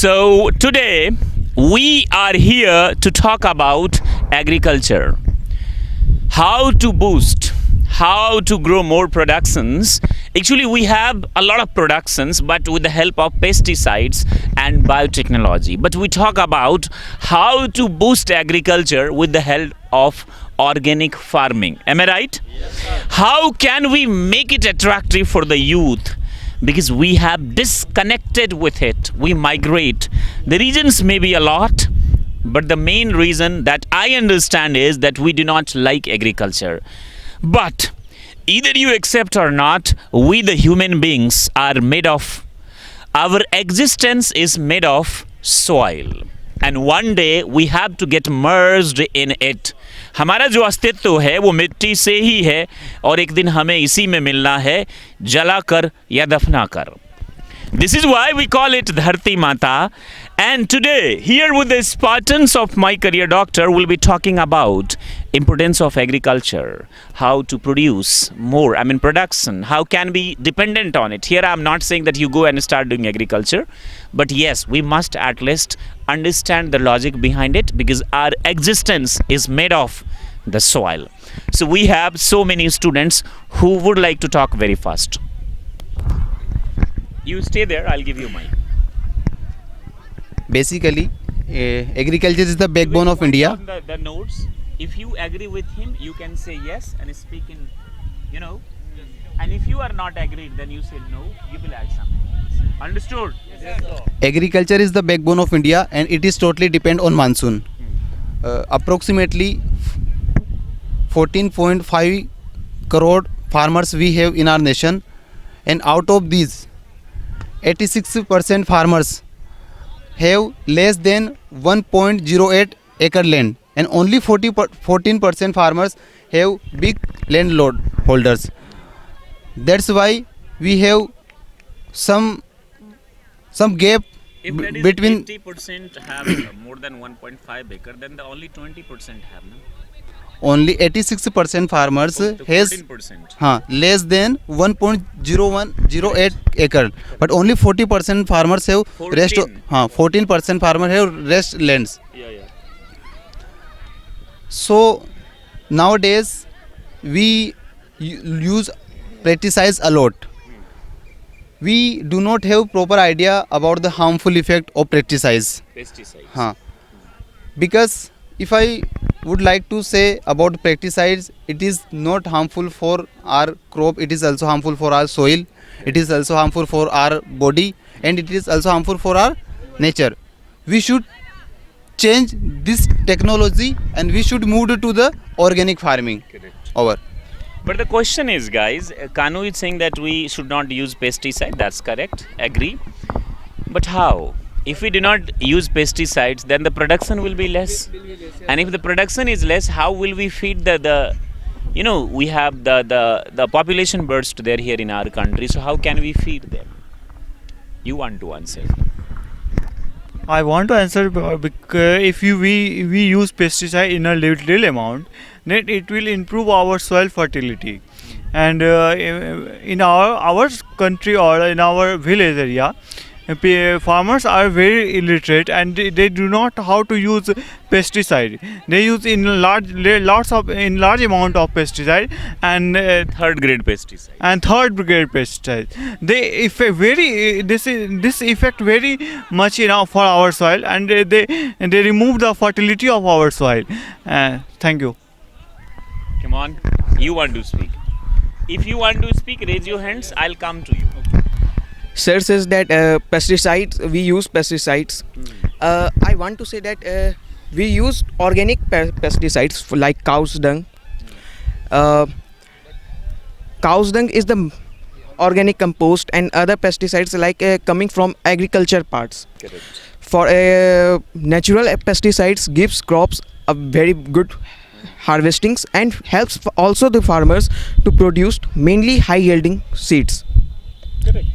So today we are here to talk about agriculture. How to boost, how to grow more productions. Actually, we have a lot of productions, but with the help of pesticides and biotechnology. But we talk about how to boost agriculture with the help of organic farming. Am I right? Yes, sir. How can we make it attractive for the youth? Because we have disconnected with it. We migrate. The reasons may be a lot, but the main reason that I understand is that we do not like agriculture. But either you accept or not, we the human beings are made of, our existence is made of soil. And one day we have to get merged in it. हमारा जो अस्तित्व है वो मिट्टी से ही है और एक दिन हमें इसी में मिलना है, जला कर या दफना कर. This is why we call it Dharti Mata. And today, here with the Spartans of My Career Doctor, we'll be talking about importance of agriculture, how to produce more, production, how can be dependent on it. Here I'm not saying that you go and start doing agriculture, but yes, we must at least understand the logic behind it because our existence is made of the soil. So we have so many students who would like to talk very fast. You stay there, I'll give you mic. Basically, agriculture is the backbone of India. The notes, if you agree with him, you can say yes and speak in, and if you are not agreed, then you say no, you will add something. Understood? Yes, sir. Agriculture is the backbone of India and it is totally depend on monsoon. Approximately 14.5 crore farmers we have in our nation, and out of these 86% farmers have less than 1.08 acre land, and only 14% farmers have big landlord holders. That's why we have some gap If that is between 80% have more than 1.5 acre, then the only 20% have, no? only 86% farmers So has 14%. less than 1.0108 acre, but only 40% farmers have 14% farmers have rest lands. Yeah. So nowadays we use pesticides a lot. We do not have proper idea about the harmful effect of pesticides. Because if I would like to say about pesticides, it is not harmful for our crop, it is also harmful for our soil, it is also harmful for our body, and it is also harmful for our nature. We should change this technology and we should move to the organic farming. Correct. Over. But the question is, guys, Kanu is saying that we should not use pesticide. That's correct. Agree. But how? If we do not use pesticides, then the production will be less. And if the production is less, how will we feed the we have the population burst there here in our country. So how can we feed them? You want to answer? I want to answer because if we use pesticide in a little amount, then it will improve our soil fertility. And in our country or in our village area, farmers are very illiterate and they do not know how to use pesticide. They use in large amount of pesticide and Third grade pesticide. They this affect very much for our soil, and they remove the fertility of our soil. Thank you. Come on, you want to speak. If you want to speak, raise your hands. I'll come to you. Sir says that we use pesticides. I want to say that we use organic pesticides like cow's dung. Cow's dung is the organic compost, and other pesticides like coming from agriculture parts. Correct. For natural pesticides gives crops a very good harvestings and helps also the farmers to produce mainly high yielding seeds. Correct.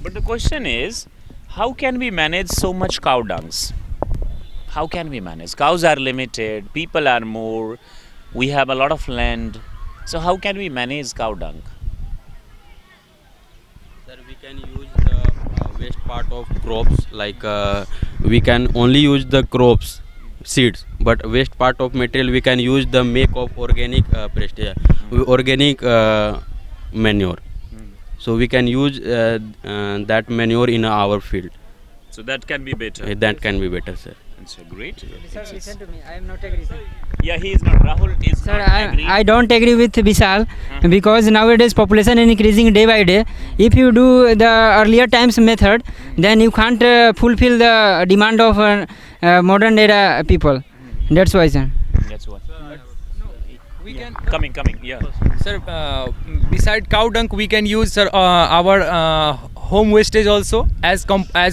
But the question is, how can we manage so much cow dungs? How can we manage? Cows are limited, people are more, we have a lot of land. So how can we manage cow dung? Sir, we can use the waste part of crops, like we can only use the crops seeds, but waste part of material we can use the make of organic organic manure. So we can use that manure in our field. So that can be better. That can be better, sir. That's great. Sir, listen to me. I am not agree, sir. Yeah, he is not. Rahul is Sir, not agree. I don't agree with Vishal because nowadays population is increasing day by day. If you do the earlier times method, then you can't fulfill the demand of modern era people. That's why, sir. That's what. We can Coming. Yeah. sir beside cow dung we can use sir our home wastage also as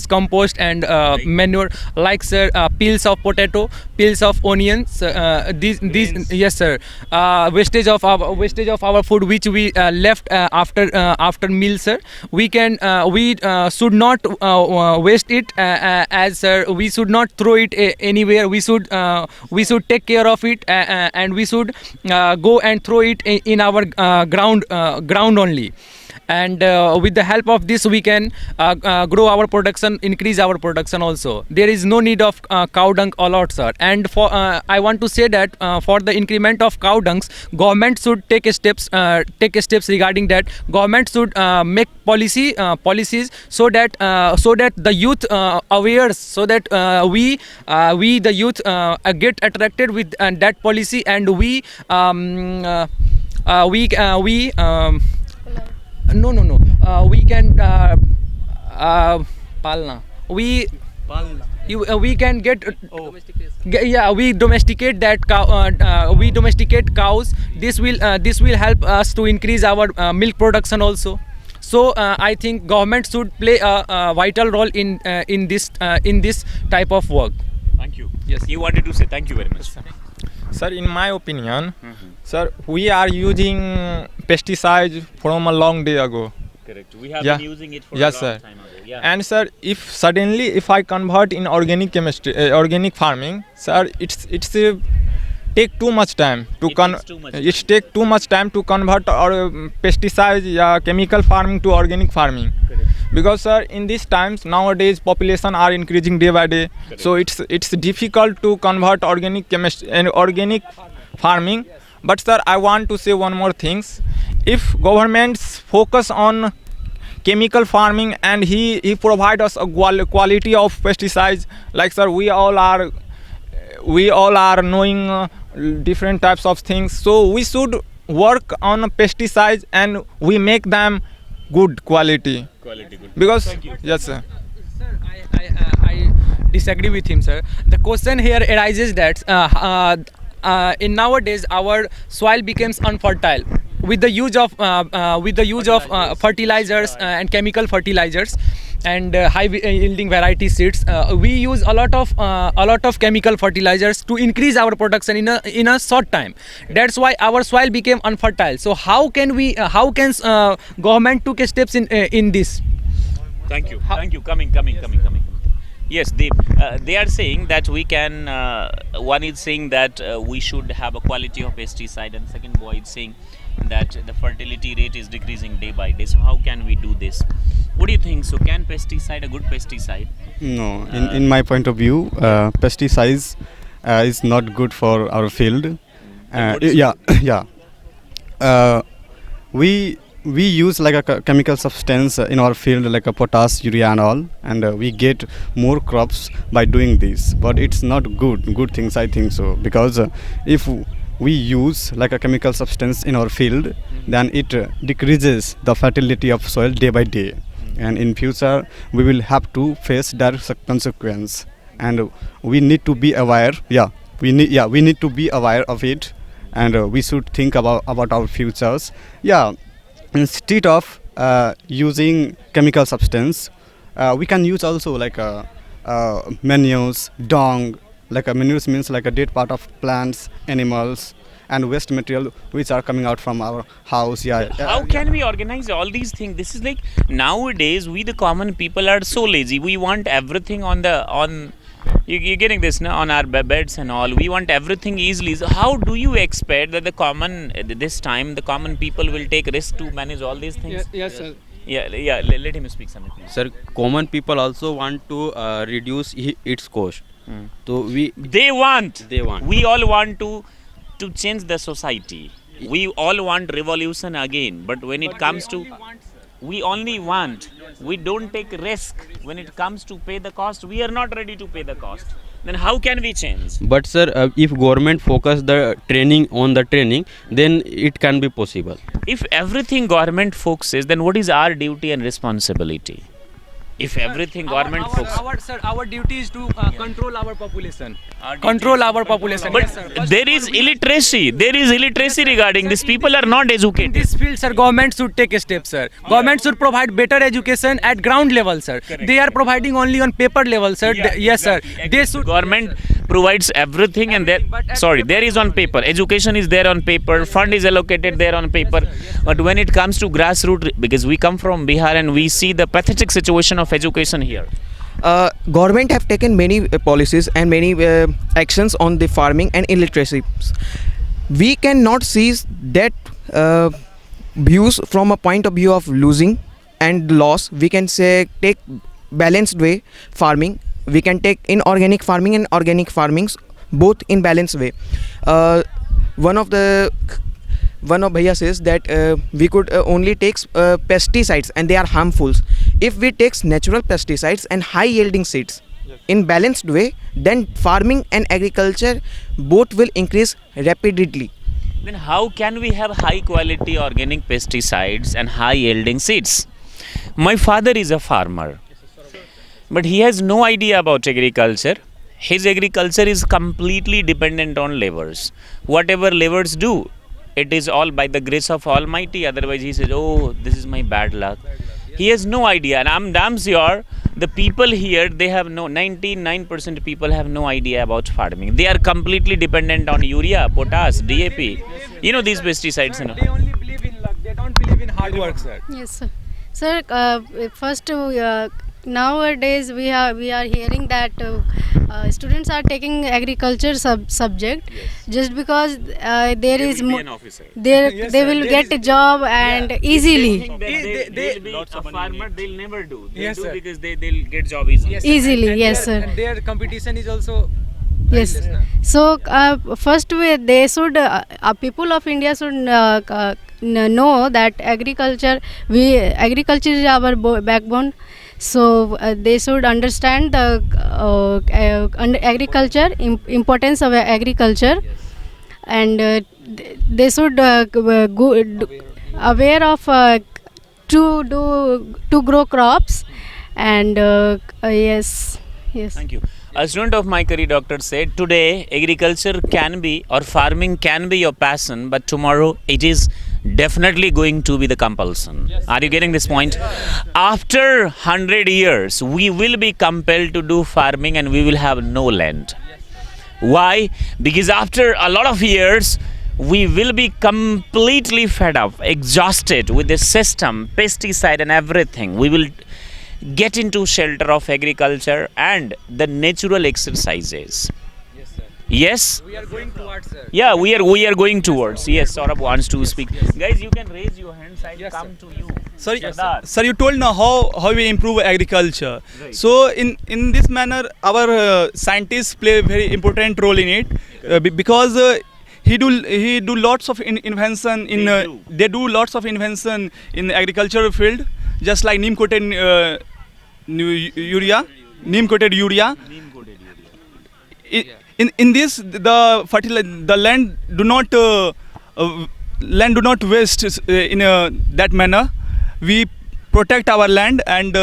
compost and manure, like sir peels of potato, peels of onions, these yes sir, wastage of our food which we left after meal, sir. We can we should not waste it, as sir we should not throw it anywhere. We should take care of it, and we should go and throw it in our ground only. And with the help of this we can grow our production, increase our production also. There is no need of cow dung a lot, sir. And for I want to say that for the increment of cow dungs, government should take steps regarding that. Government should make policies so that the youth aware, so that we the youth get attracted with that policy, and we we can palna. We can get we domesticate that cow. We domesticate cows. This will help us to increase our milk production also. So I think government should play a vital role in this type of work. Thank you. Yes. You wanted to say thank you very much. Sir, in my opinion, sir, we are using pesticides from a long day ago. Correct. We have Yeah. been using it for Yes, a long sir. time ago. Yeah. And sir, if I convert in organic chemistry, organic farming, sir, it's take too much time to It take too much time to convert our pesticides, chemical farming to organic farming. Correct. Because sir, in these times nowadays population are increasing day by day. Correct. So it's difficult to convert organic chemistry and organic farming. But sir, I want to say one more things. If governments focus on chemical farming and he provide us a quality of pesticides, like sir, we all are knowing different types of things. So we should work on pesticides and we make them good quality. Quality good. Because Thank you. yes sir. Sir, I disagree with him, sir. The question here arises that in nowadays our soil becomes unfertile with the use of fertilizers and chemical fertilizers and high yielding variety seeds. We use a lot of chemical fertilizers to increase our production in a short time. That's why our soil became unfertile. So how can government took steps in this? Thank you. Thank you. Coming. Yes, they are saying that we can. One is saying that we should have a quality of pesticide, and second boy is saying that the fertility rate is decreasing day by day. So how can we do this? What do you think? So can pesticide, a good pesticide? No, in my point of view, pesticides is not good for our field. what is We use like a chemical substance in our field, like a potash, urea and all, and we get more crops by doing this. But it's not good things, I think so, because if we use like a chemical substance in our field, then it decreases the fertility of soil day by day, and in future we will have to face that consequence, and we need to be aware. We need to be aware of it, and we should think about our futures. Instead of using chemical substance, we can use also like manures, dung. Like manures means like a dead part of plants, animals, and waste material which are coming out from our house. How can we organize all these things? This is like nowadays we the common people are so lazy. We want everything on you're getting this now, on our beds and all. We want everything easily. So how do you expect that the common people will take risk to manage all these things? Yes, sir. Let him speak something, please. Sir, common people also want to reduce its cost. So They want. they want. We all want to change the society. We all want revolution again. But when it comes to, we only want. We don't take risk. When it comes to pay the cost, we are not ready to pay the cost. Then how can we change? But sir, if government focus the training on the training, then it can be possible. If everything government focuses, then what is our duty and responsibility? If everything government focuses. Our duty is to control our population. Control our population. But Yes, sir. there is illiteracy. There is illiteracy regarding this. People are not In educated. this field, sir, government should take steps, sir. Government should provide better education at ground level, sir. They are providing only on paper level, sir. Yes, sir. They should. Government provides everything, and there is on paper. Education is there on paper. Fund is allocated there on paper. But when it comes to grassroots, because we come from Bihar and we see the pathetic situation of education here. Government have taken many policies and many actions on the farming and illiteracy. We cannot see that views from a point of view of losing and loss. We can say take balanced way farming. We can take inorganic farming and organic farmings both in balanced way. One of Bhaiya says that we could only take pesticides and they are harmful. If we take natural pesticides and high yielding seeds in balanced way, then farming and agriculture both will increase rapidly. Then how can we have high quality organic pesticides and high yielding seeds? My father is a farmer, but he has no idea about agriculture. His agriculture is completely dependent on laborers. Whatever laborers do, it is all by the grace of Almighty. Otherwise he says, oh, this is my bad luck. He has no idea, and I'm damn sure the people here, they have 99% people have no idea about farming. They are completely dependent on urea, potash, DAP. You know these pesticides. You know. They only believe in luck. They don't believe in hard work, sir. Yes, sir. Sir, first nowadays we are hearing that students are taking agriculture subject just because there is they will get a job and easily. They'll be a farmer. They'll never do. They'll Yes, do sir. because they'll get job easily. Yes, sir. Easily, And yes, their- sir. And their competition is also. Yes. less, na? So first they should people of India should know that agriculture is our backbone. So they should understand the agriculture importance of agriculture, and they should aware of to grow crops, and yes. Thank you. A student of My Career Doctor said, today agriculture can be or farming can be your passion, but tomorrow it is definitely going to be the compulsion. Are you getting this point? After 100 years, we will be compelled to do farming and we will have no land. Why? Because after a lot of years, we will be completely fed up, exhausted with the system, pesticide and everything. We will get into shelter of agriculture and the natural exercises. Yes, sir. Yes? We are going towards, sir. Yeah, we are going towards. Yes, Saurabh wants to speak. Guys, you can raise your hands. I'll Yes, come to you. Sorry, Sardar. sir, you told now how we improve agriculture. So in this manner, our scientists play a very important role in it because he do lots of invention in they do lots of invention in the agricultural field, just like neem coated urea. In this, the land do not waste in that manner. We protect our land, and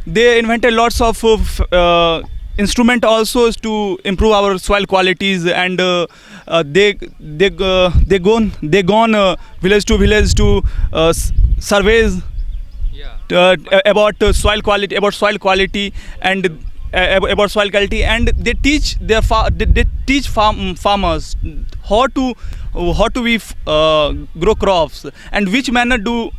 they invented lots of instrument also to improve our soil qualities, and they gone village to village to surveys about soil quality, and about soil quality, and they teach farmers how to we grow crops and which manner do.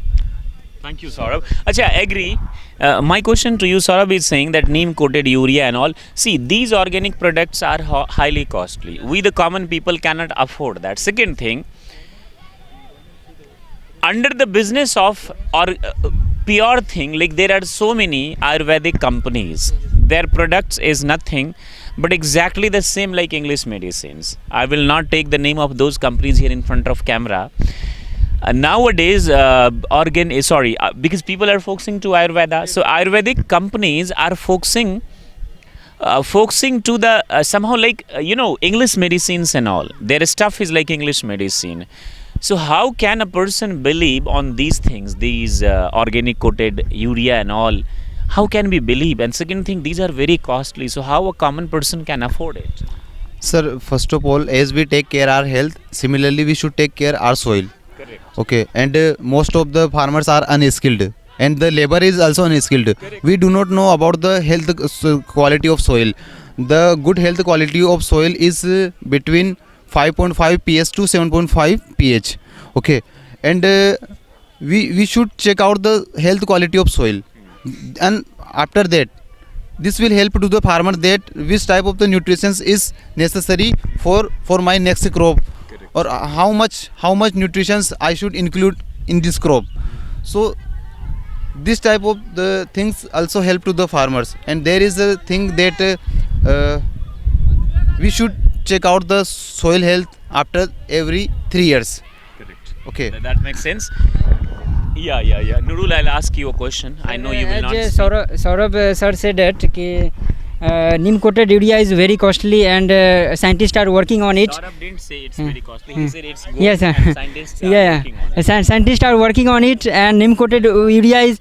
Thank you, Saurabh. Acha, I agree. My question to you, Saurabh, is saying that neem coated urea and all. See, these organic products are highly costly. We, the common people, cannot afford that. Second thing, under the business of pure thing, like there are so many Ayurvedic companies. Their products is nothing but exactly the same like English medicines. I will not take the name of those companies here in front of camera. Nowadays, because people are focusing to Ayurveda, so Ayurvedic companies are focusing to the somehow like English medicines and all. Their stuff is like English medicine. So how can a person believe on these things, these organic coated urea and all? How can we believe? And second thing, these are very costly. So how a common person can afford it? Sir, first of all, as we take care our health, similarly we should take care our soil. Correct. Okay, and most of the farmers are unskilled, and the labor is also unskilled. We do not know about the health quality of soil. The good health quality of soil is between 5.5 pH to 7.5 pH. Okay, and we should check out the health quality of soil, and after that this will help to the farmer that which type of the nutrition is necessary for my next crop. Correct. Or how much nutrition I should include in this crop. So this type of the things also help to the farmers, and there is a thing that we should check out the soil health after every 3 years. Correct. Okay. That makes sense. Yeah. Nurul, I'll ask you a question. I know you will not. Saurabh sir said that neem coated urea is very costly, and scientists are working on it. Saurabh didn't say it's very costly. He said it's good. Yes, and scientists are working on it. Scientists are working on it, and neem coated urea is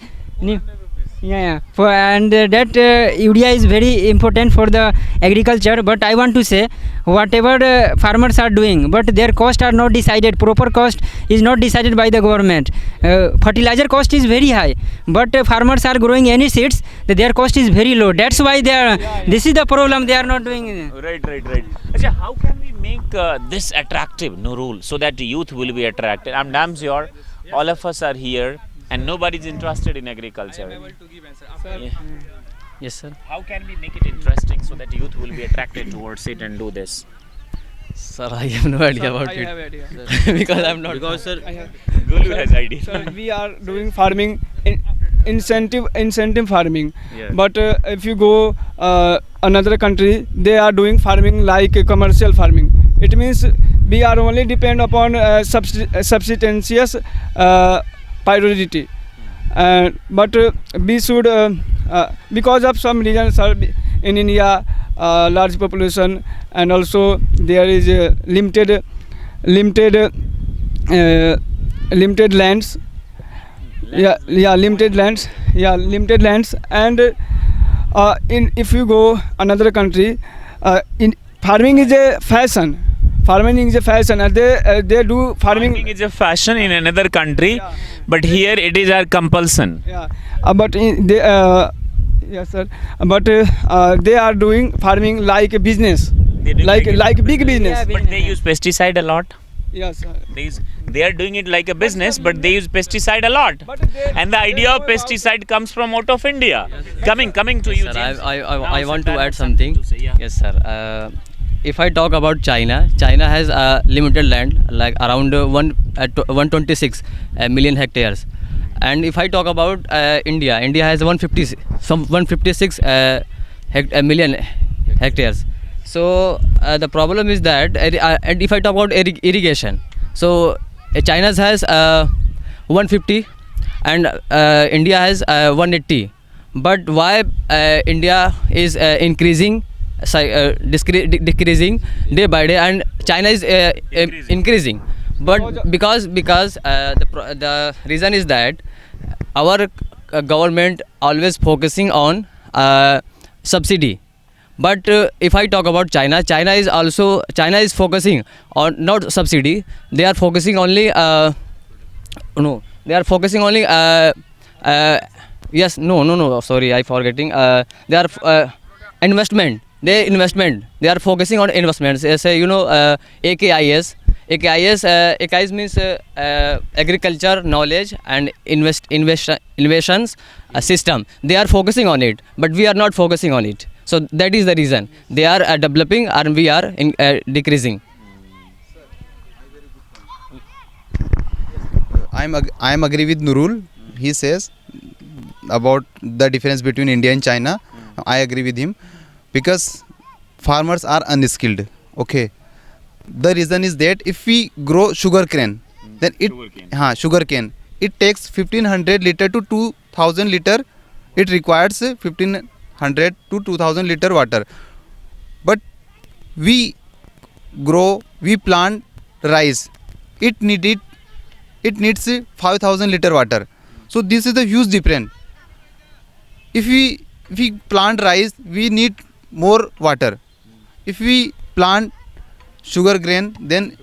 that urea is very important for the agriculture. But I want to say, whatever farmers are doing, but their cost are not decided. Proper cost is not decided by the government. Fertilizer cost is very high, but farmers are growing any seeds, their cost is very low. That's why they are. This is the problem. They are not doing. Right. Achha, how can we make this attractive, Nurul, so that the youth will be attracted? I'm damn sure all of us are here and nobody is interested in agriculture. Yeah. Yes, sir. How can we make it interesting so that youth will be attracted towards it and do this? Sir, I have no idea about it. I have idea. Because I'm not. Because sir, Golu has idea. Sir, we are doing farming, incentive farming. Yeah. But if you go another country, they are doing farming like commercial farming. It means we are only depend upon subsistentious priority. But we should, because of some reasons, in India, large population, and also there is limited lands. Limited lands, and if you go another country, farming is a fashion. And they do farming. Farming is a fashion in another country, but here it is a compulsion. Yeah, yes, sir. But they are doing farming like a business, like big business. But they use pesticide a lot. Yes, sir. They are doing it like a business, but they use pesticide a lot. And the idea of pesticide comes from out of India. Coming to you, Sir, James. I want to add something. Yeah. Yes, sir. If I talk about China has limited land, like around 126 million hectares. And if I talk about India has 156 million hectares. So the problem is that, and if I talk about irrigation, so China has 150 and India has 180. But why India is increasing, decreasing day by day, and China is increasing? But because the reason is that our government always focusing on subsidy. But if I talk about China is focusing on not subsidy. They are focusing only sorry, I forgetting. They are investment. They are focusing on investments. Say AKIS. AKIS means agriculture knowledge and innovations system. They are focusing on it, but we are not focusing on it. So that is the reason they are developing and we are decreasing. I am agree with Nurul. He says about the difference between India and China. I agree with him because farmers are unskilled. Okay, the reason is that if we grow sugar cane, then sugar cane, it takes 1500 liter to 2000 liter. It requires 1500 to 2000 liter water. But we plant rice. It needs 5000 liter water. So this is the huge difference. If we plant rice, we need more water. If we plant sugar grain, then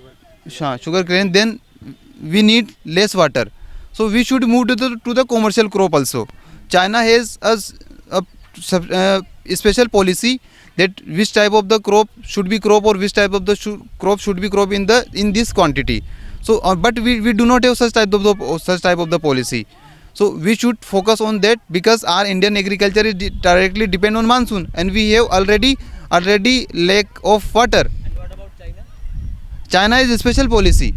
we need less water. So we should move to the commercial crop also. China has a special policy that which type of the crop should be crop or which type of the crop should be crop in this quantity. So but we do not have such type of the policy. So we should focus on that because our Indian agriculture is directly depend on monsoon, and we have already lack of water. And what about China? China is a special policy.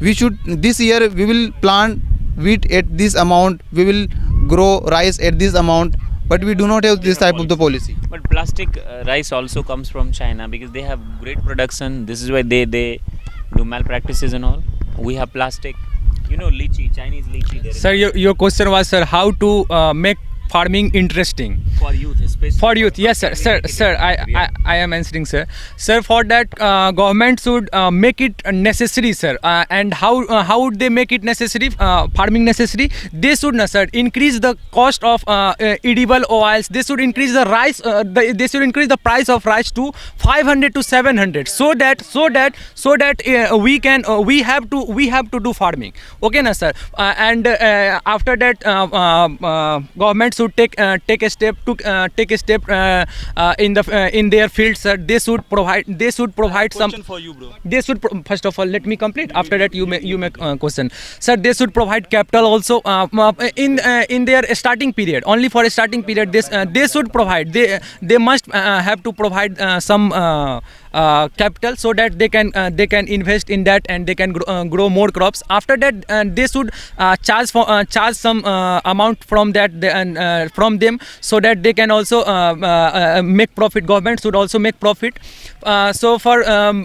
This year we will plant wheat at this amount, we will grow rice at this amount, but we do not have this type of the policy. But plastic rice also comes from China because they have great production. This is why they do malpractices and all. We have plastic. Lychee, Chinese lychee. Sir, your question was, sir, how to make farming interesting for youth, especially for youth. Yes, sir. I am answering, sir. Sir, for that, government should make it necessary, sir. And how would they make it necessary? Farming necessary. They should, sir, increase the cost of edible oils. They should increase the rice. They should increase the price of rice to 500 to 700. So that we have to do farming. Okay, na, sir. And after that, government should take a step in their field, sir. They should provide some. Question for you, bro. They should first of all let me complete. After that, you make question, sir. They should provide capital also in their starting period. Only for a starting period, they should provide. They must have to provide some capital so that they can invest in that and they can grow more crops. After that, they should charge some amount from that from them so that they can also make profit. Government should also make profit. So for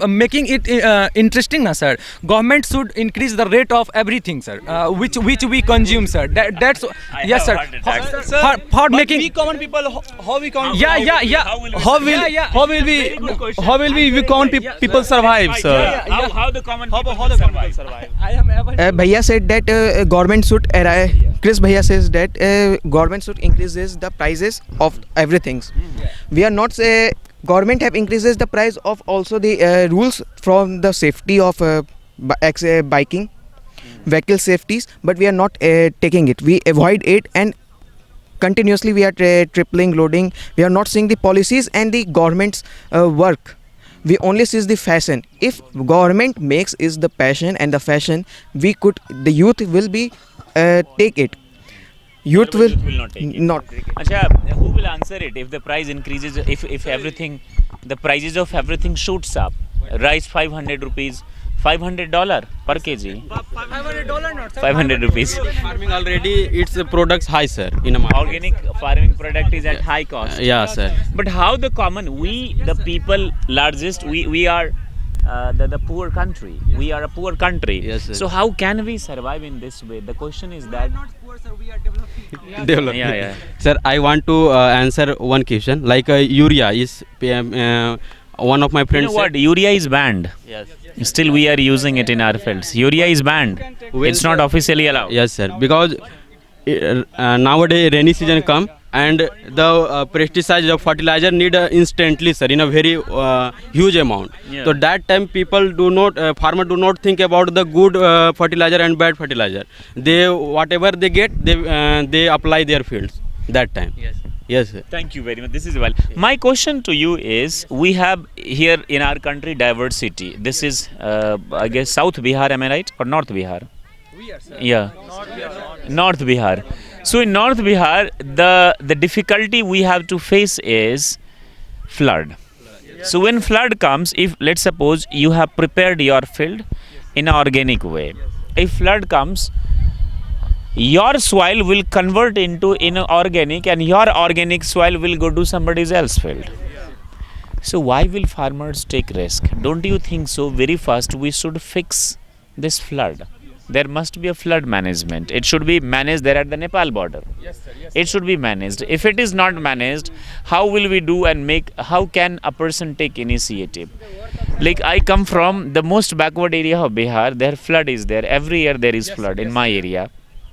making it interesting, sir, government should increase the rate of everything, sir, which we consume, sir. That's yes, sir. For making we common people, how we count? Yeah. How will we count people survive, sir? How the common people survive? Bhaiya said that government should Chris Bhaiya says that government should increases the prices of everything. We are not say government have increases the price of also the rules from the safety of biking vehicle safeties, but we are not taking it. We avoid it and continuously we are tripling loading. We are not seeing the policies and the government's work. We only see the fashion. If government makes is the passion and the fashion, the youth will be take it. Youth will not take it. Not. Achha, who will answer it if the price increases? If everything, the prices of everything shoots up. Rice 500 rupees, $500 per kg. $500 not, sir. 500 rupees. Farming already its products high, sir, in a market. Organic farming product is at high cost. Yeah, sir. But how the common, the people largest, we are the poor country. We are a poor country. Yes, sir. So how can we survive in this way? The question is that. Not poor, sir. We are developing. Developing. Yeah. Sir, I want to answer one question. Like urea is one of my friends. You know what? Urea is banned. Yes. Still, we are using it in our fields. Urea is banned. It's not officially allowed. Yes, sir. Because nowadays rainy season come and the pesticide of fertilizer need instantly, sir, in a very huge amount. Yeah. So that time people farmer do not think about the good fertilizer and bad fertilizer. They whatever they get, they apply their fields that time. Yes, sir. Thank you very much. This is well. My question to you is, we have here in our country diversity. This is, I guess, South Bihar, am I right? Or North Bihar? We are, sir. Yeah. North Bihar. So in North Bihar, the difficulty we have to face is flood. So when flood comes, if let's suppose you have prepared your field in an organic way, if flood comes, your soil will convert into inorganic, and your organic soil will go to somebody else's field. So why will farmers take risk? Don't you think so? Very first we should fix this flood. There must be a flood management. It should be managed there at the Nepal border. Yes, sir. Yes, It should be managed. If it is not managed, how will we do and make, how can a person take initiative? Like I come from the most backward area of Bihar, there flood is there. Every year there is flood in my area.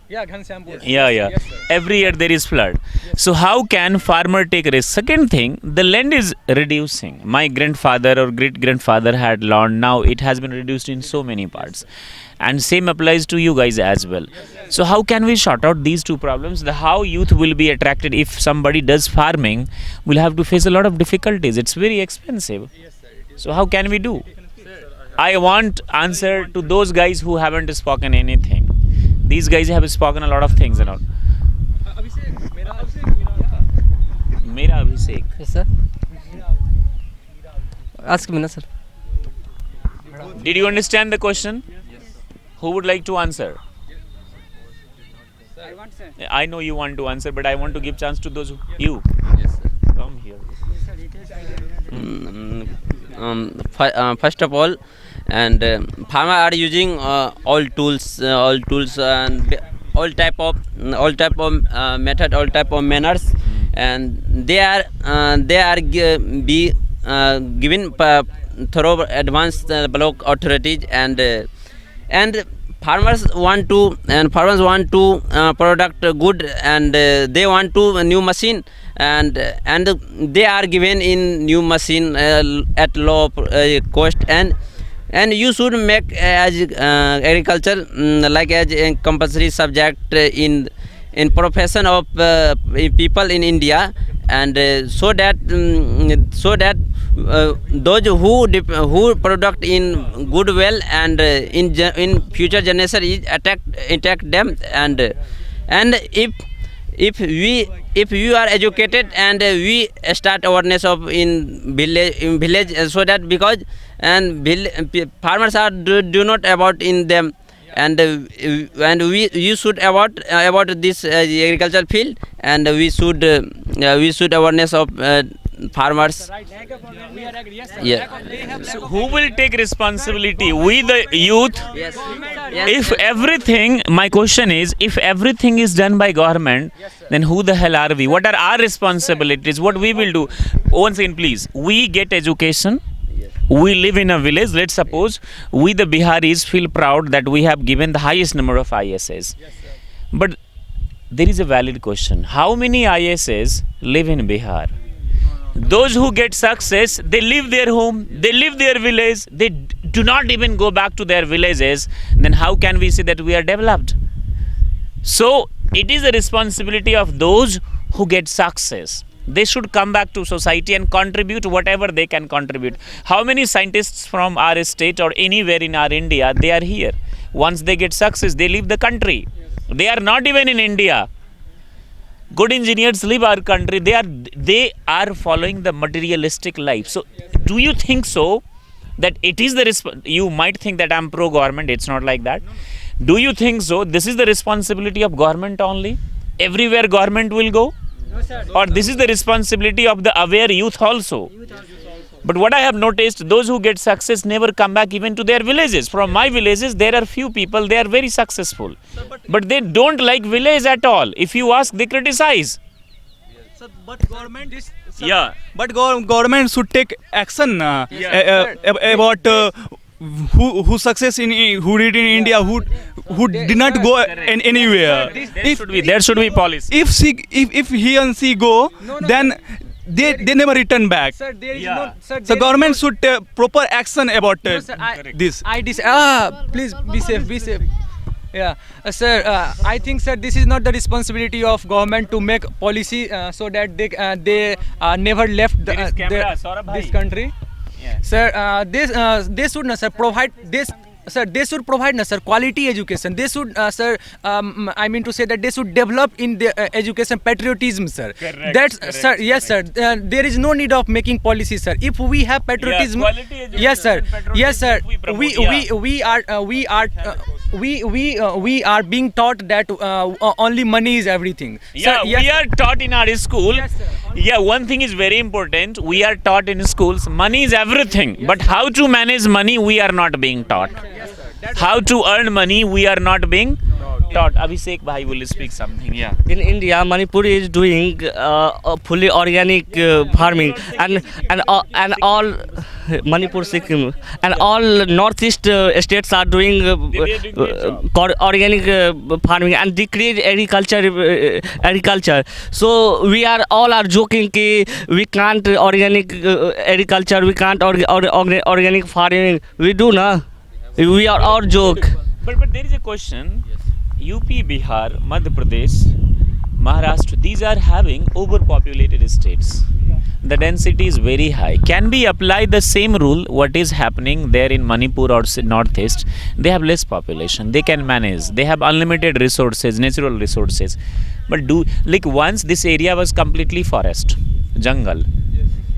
Yeah, Ghanshyam. Yeah. Yes, sir. Every year there is flood. So how can farmer take risk? Second thing, the land is reducing. My grandfather or great grandfather had land. Now it has been reduced in so many parts. And same applies to you guys as well. So how can we sort out these two problems? How youth will be attracted if somebody does farming, will have to face a lot of difficulties. It's very expensive. So how can we do? I want answer to those guys who haven't spoken anything. These guys have spoken a lot of things and all. Mera Abhishek. Yes, sir. Ask me, sir. Did you understand the question? Who would like to answer? I know you want to answer, but I want to give chance to those who, you. Yes, sir. Come here. First of all, and farmer are using all tools and all type of method, all type of manners, and they are given thorough advanced block authorities, and farmers want to product good, and they want to new machine, and they are given in new machine at low cost, and you should make as agriculture like as a compulsory subject in profession of people in India, and so that those who product in good well, and in future generation is attack them, and if you are educated, and we start awareness of in village, so that because farmers are do not about in them, and you should about this agricultural field, and we should awareness of farmers. Yeah. So who will take responsibility? We the youth? Yes. If everything, my question is, if everything is done by government, then who the hell are we? What are our responsibilities? What we will do? Once again, please, we get education. We live in a village. Let's suppose we the Biharis feel proud that we have given the highest number of ISs. But there is a valid question. How many ISs live in Bihar? Those who get success, they leave their home, they leave their village, they do not even go back to their villages. Then how can we say that we are developed? So it is the responsibility of those who get success. They should come back to society and contribute whatever they can contribute. How many scientists from our state or anywhere in our India, they are here. Once they get success, they leave the country. They are not even in India. Good engineers leave our country. They are following the materialistic life. So do you think so that it is the you might think that I'm pro-government. It's not like that. Do you think so? This is the responsibility of government only? Everywhere government will go? Or this is the responsibility of the aware youth also? But what I have noticed, those who get success never come back even to their villages. From my villages, there are few people, they are very successful. But they don't like village at all. If you ask, they criticize. But government is... But government should take action about who success in who did in India, who did not go anywhere. There should be policy. If he and she go, then they never return back. Sir, there is no. Sir, So government should take proper action about this. Please be safe. Be safe. Yeah, sir. I think, sir, this is not the responsibility of government to make policy so that they never left this country. Yeah. Sir, they should not, sir, provide this. Sir, they should provide, sir, quality education. They should, sir, I mean to say that they should develop in the education patriotism, sir. Correct. That's, correct, sir. Yes, sir. There is no need of making policy, sir. If we have patriotism, quality education, yes, sir. patriotism Yes, sir. we promote, We are we are being taught that only money is everything. Yeah, Sir, yes, we are taught in our school. Yes, sir. Yeah, one thing is very important. We are taught in schools, money is everything. But how to manage money, we are not being taught. How to earn money, we are not being taught. Abhishek bhai will speak something. Yeah. In India, Manipur is doing fully organic farming, and all Manipur, Sikkim, and all northeast states are doing organic farming and decrease agriculture. So we are all joking कि we can't organic agriculture, we can't organic farming. We do na. We are all joke. But there is a question. UP, Bihar, Madhya Pradesh, Maharashtra, these are having overpopulated states. The density is very high. Can we apply the same rule what is happening there in Manipur or northeast? They have less population. They can manage. They have unlimited resources, natural resources. But once this area was completely forest, jungle.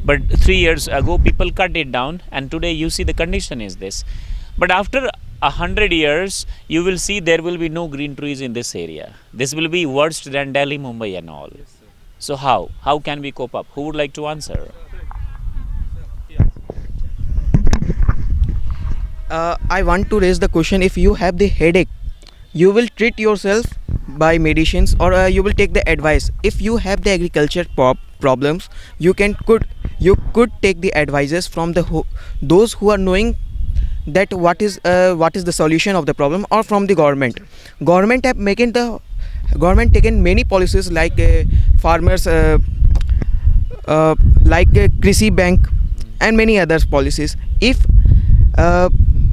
But 3 years ago people cut it down, and today you see the condition is this. But after 100 years, you will see there will be no green trees in this area. This will be worse than Delhi, Mumbai and all. So how? How can we cope up? Who would like to answer? I want to raise the question, if you have the headache, you will treat yourself by medicines, or you will take the advice. If you have the agriculture problems, you could take the advices from those who are knowing that what is the solution of the problem, or from the government. Government taken many policies like farmers like Krishi Bank and many other policies. If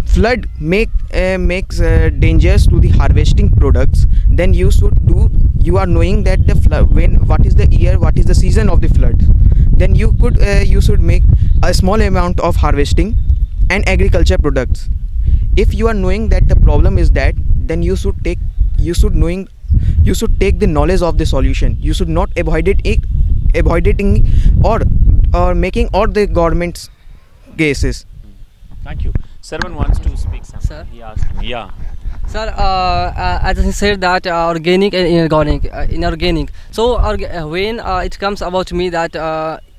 flood makes dangers to the harvesting products, then you are knowing that the flood, what is the year, what is the season of the flood, then you should make a small amount of harvesting and agriculture products. If you are knowing that the problem is that, then you should take the knowledge of the solution. You should not avoid it or making all the government's cases. Thank you. Sarvan wants to speak something. Sir? He asked me. Yeah. Sir, as I said that organic and inorganic. So when it comes about me that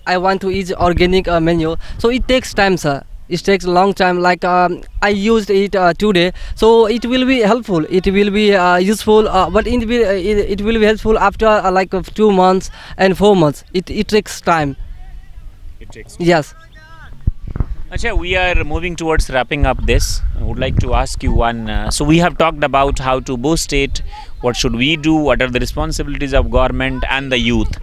I want to use organic menu, so it takes time, sir. It takes a long time. Like I used it today, so it will be helpful. It will be useful, but it will be helpful after like 2 months and 4 months. It takes time. It takes time. Yes. Achha, we are moving towards wrapping up this. I would like to ask you one. So we have talked about how to boost it. What should we do? What are the responsibilities of government and the youth?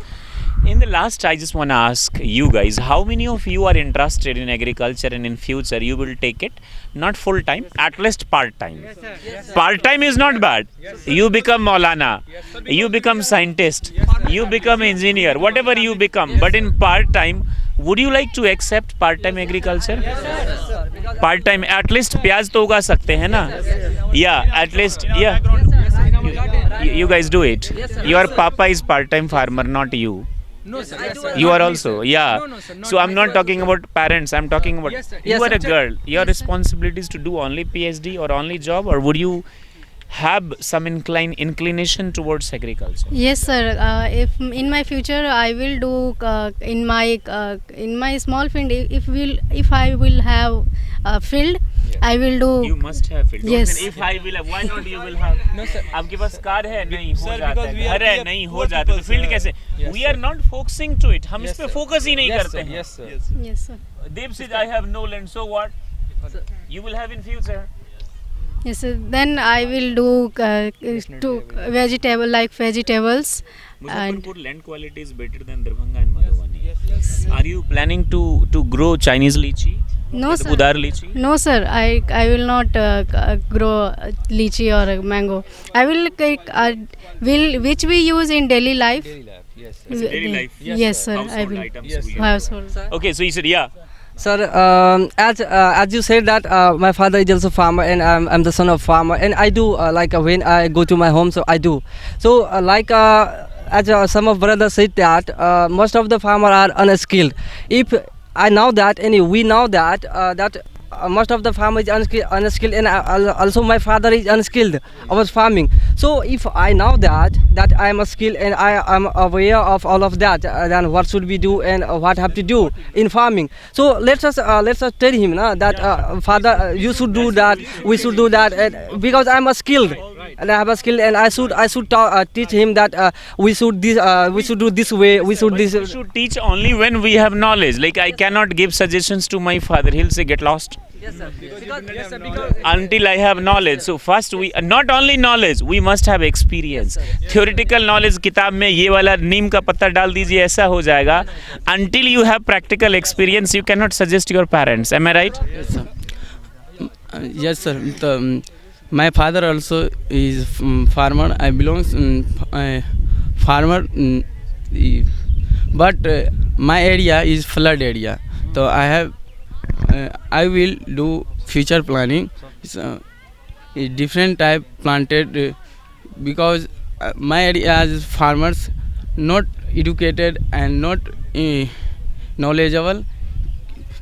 In the last, I just want to ask you guys, how many of you are interested in agriculture, and in future you will take it? Not full time, at least part time. Yes, sir. Yes, sir. Part time is not bad. Yes, you become Maulana, you become scientist, you become engineer, whatever you become. But in part time, would you like to accept part time agriculture? Yes, sir. Part time, at least प्याज तो उगा सकते हैं ना? Yeah, at least, yeah. You guys do it. Your papa is part time farmer, not you. No, sir. You are also, yeah. No, sir, not So I'm not because- talking about parents, I'm talking about Yes, sir. you Yes, are sir. a girl. Your responsibility is to do only PhD or only job, or would you have some inclination towards agriculture? Yes, sir. If in my future I will do in my small field, if I will have a field, I will do. You must have it. Yes. If I will have, why not you will have? No, sir. आपके पास car है नहीं हो Sir, जाता because है, we are- घर है we are नहीं हो poor जाता, तो people, फील्ड sir. कैसे? Yes, We sir. are not focusing to it. हम Yes, इस पे sir. फोकस ही नहीं Yes, करते sir. हैं. Yes, sir. Yes, sir. Deep says I have no land, so what? You will have in future. Yes, sir. Then I will do vegetables. And Muzaffarpur land quality is better than Darbhanga and Madhubani. Are you planning to grow Chinese lychee? no, sir. Budar lychee? No, sir. I will not grow lychee or mango. I will which we use in daily life. Yes, sir. As a daily life? Yes, sir. I Household will. items Yes, will you- Household. Okay, so you said yeah. Sir, as you said that my father is also farmer, and I'm the son of farmer, and I do like when I go to my home, so I do. So as some of brothers said that most of the farmer are unskilled. If I know that, and we know that that most of the farmers is unskilled, and also my father is unskilled of farming. So if I know that I am a skilled and I am aware of all of that, then what should we do and what have to do in farming? So let's us tell him that father, you should do that, we should do that, because I am a skilled. And I have a skill, and I should teach him that we should do this way. We should teach only when we have knowledge. Like I cannot give suggestions to my father. He'll say get lost. Yes, sir. Until I have knowledge. So first we not only knowledge, we must have experience. Theoretical knowledge किताब में ये वाला नीम का पत्ता डाल दीजिए ऐसा हो जाएगा. Until you have practical experience, you cannot suggest your parents. Am I right? Yes, sir. Yes, sir. My father also is farmer. I belongs farmer, but my area is flood area. So I will do future planning. Different type planted because my area is farmers not educated and not knowledgeable,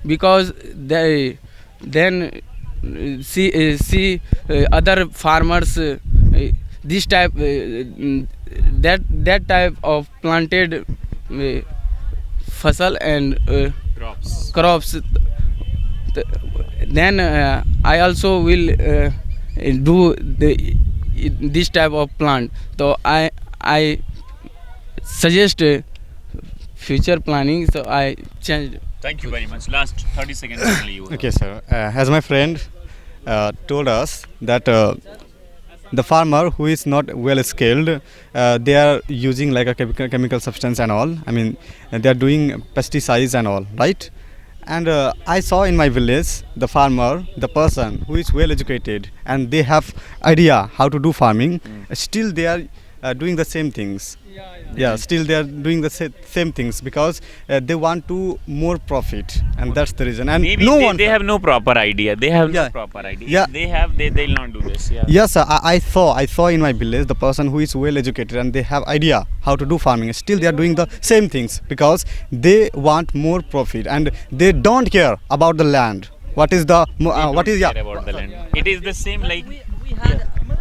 because they then see other farmers this type that type of planted fasal and crops. Then I also will do this type of plant. So I suggest future planning. So I changed. Thank you very much. Last 30 seconds only you have. Okay, sir. As my friend told us that the farmer who is not well skilled, they are using like a chemical substance and all. I mean, they are doing pesticides and all, right? And I saw in my village the farmer, the person who is well educated and they have idea how to do farming. Still they are doing the same things. Yeah, still they are doing the same things because they want to more profit, and that's the reason. And maybe they have no proper idea. They have no proper idea. Yeah. They'll not do this. Yeah. Yes, sir. I saw in my village the person who is well educated and they have idea how to do farming. Still they are doing the same things because they want more profit and they don't care about the land. What is the care about the land. It is the same like.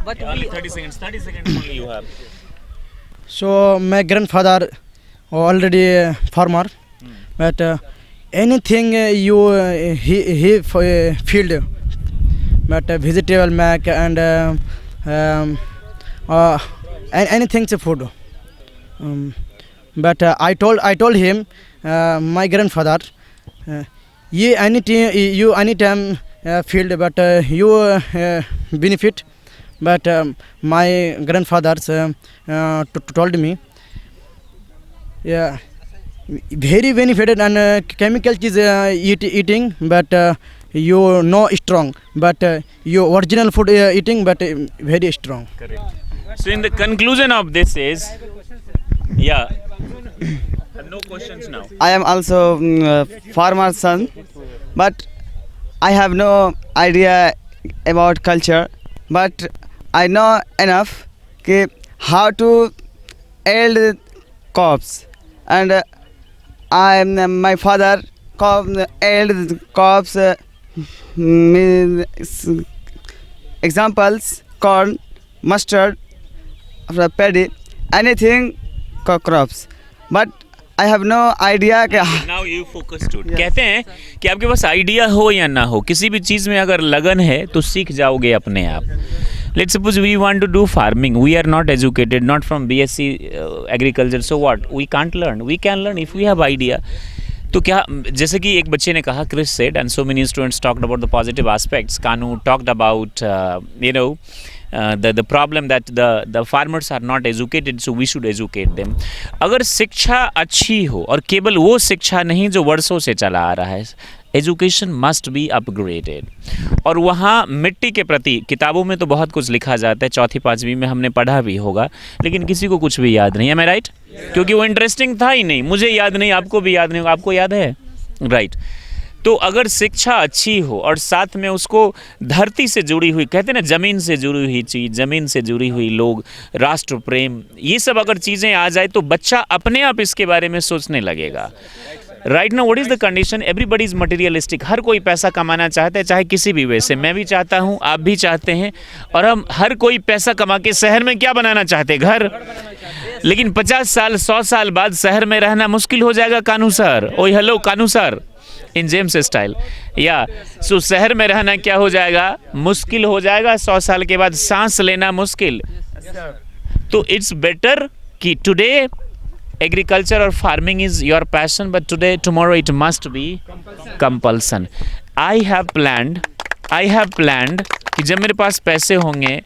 But only 30 seconds. 30 seconds only you have. So my grandfather already farmer, but anything he field, but vegetable make and anything to food. But I told him, my grandfather, you anytime field, but you benefit. But my grandfather told me, very benefited and chemical is eating, but you no strong, but your original food eating, but very strong. Correct. So in the conclusion of this is, yeah, no questions now. I am also farmer's son, but I have no idea about culture, but I know enough how to eld crops, and my father eld crops. Examples: corn, mustard, paddy, anything crops. But I have no idea. Now you focus to it. कहते हैं कि आपके पास idea हो या ना हो, किसी भी चीज़ में अगर लगन है तो सीख जाओगे अपने आप. Let's suppose we want to do farming. We are not educated, not from BSc agriculture. So what? We can't learn. We can learn if we have idea. तो क्या, जैसे कि एक बच्चे ने कहा, Chris said, and so many students talked about the positive aspects. Kanu talked about, the problem that the farmers are not educated, so we should educate them. अगर शिक्षा अच्छी हो, और केवल वो शिक्षा नहीं जो वर्षों से चला आ रहा है, एजुकेशन मस्ट बी अपग्रेडेड. और वहाँ मिट्टी के प्रति किताबों में तो बहुत कुछ लिखा जाता है, चौथी पाँचवीं में हमने पढ़ा भी होगा, लेकिन किसी को कुछ भी याद नहीं है. मैं राइट? क्योंकि वो इंटरेस्टिंग था ही नहीं. मुझे याद नहीं, आपको भी याद नहीं होगा. आपको याद है? राइट. तो अगर शिक्षा अच्छी हो और साथ में उसको धरती से जुड़ी हुई, कहते हैं ना, ज़मीन से जुड़ी हुई चीज़, ज़मीन से जुड़ी हुई लोग, राष्ट्र प्रेम, ये सब अगर चीज़ें आ जाए तो बच्चा अपने आप इसके बारे में सोचने लगेगा. Right now what is the condition, everybody is materialistic, हर कोई पैसा कमाना चाहता है, चाहे किसी भी वे से। मैं भी चाहता हूँ, आप भी चाहते हैं, और हम हर कोई पैसा कमा के शहर में क्या बनाना चाहते हैं, घर। लेकिन 50 साल 100 साल बाद शहर में रहना मुश्किल हो जाएगा कानू सर। ओए हेलो कानू सर, इन जेम्स स्टाइल, या सो शहर में रहना क्या हो जाएगा, मुश्किल हो जाएगा। 100 साल के बाद सांस लेना मुश्किल। तो इट्स बेटर कि टुडे एग्रीकल्चर और farming is your passion, but today tomorrow it must be compulsion. I have planned कि जब मेरे पास पैसे होंगे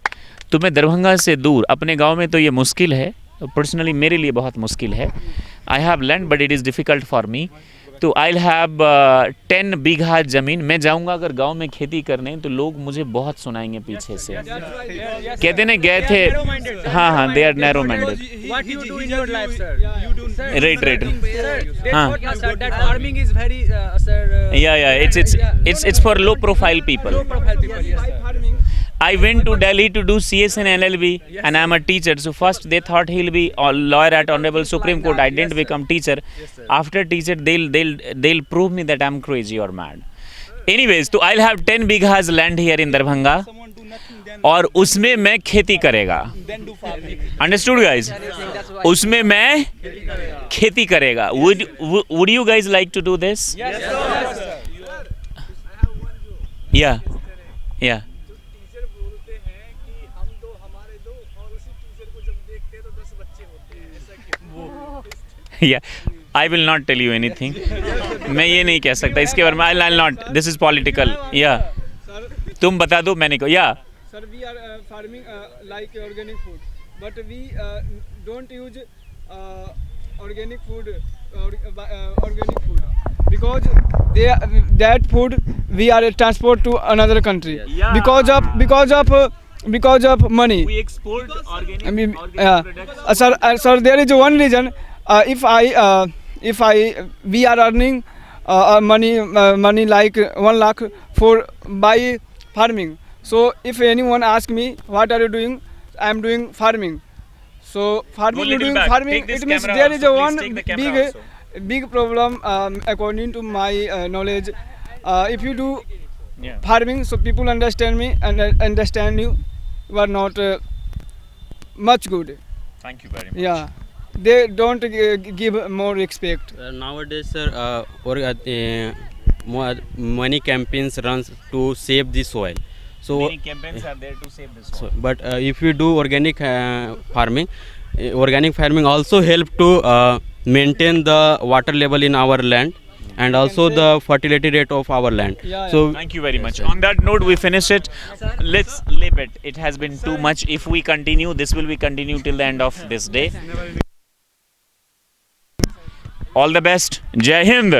तो मैं दरभंगा से दूर, अपने गांव में तो ये मुश्किल है, पर्सनली मेरे लिए बहुत मुश्किल है। I have land but it is difficult for me. तो आई हैव 10 बीघा ज़मीन। मैं जाऊंगा अगर गांव में खेती करने तो लोग मुझे बहुत सुनाएंगे पीछे से, कहते नहीं गए थे। हाँ, they are narrow minded. Right हाँ, yeah it's for low profile people. I went to Delhi to do CS and LLB, and I am a teacher. So first they thought he'll be a lawyer at Honorable Supreme Court. I didn't become teacher. After teacher, they'll prove me that I'm crazy or mad. Anyways, तो I'll have 10 बीघास land here in Darbhanga, और उसमें मैं खेती करेगा। Understood guys? उसमें मैं खेती करेगा। Would you guys like to do this? Yeah. Yeah, I will not tell you anything. मैं ये नहीं कह सकता इसके बारे में। I'll not. This is political. Yeah. तुम बता दो, मैंने कहा। Yeah. Sir, we are farming like organic food, but we don't use organic food because that food we are transport to another country because of money. We export organic. Sir, there is one reason. If we are earning money like 1 lakh for by farming. So if anyone asks me what are you doing, I am doing farming. So farming, it means there is one big problem according to my knowledge. If you do farming, so people understand me and understand you are not much good. Thank you very much. Yeah. They don't give more respect. Nowadays, sir, many campaigns runs to save the soil. So many campaigns are there to save the soil. But if we do organic farming also help to maintain the water level in our land and also the fertility rate of our land. So thank you very much. On that note, we finish it. Let's leave it. It has been too much. If we continue, this will be continued till the end of this day. All the best. Jai Hind.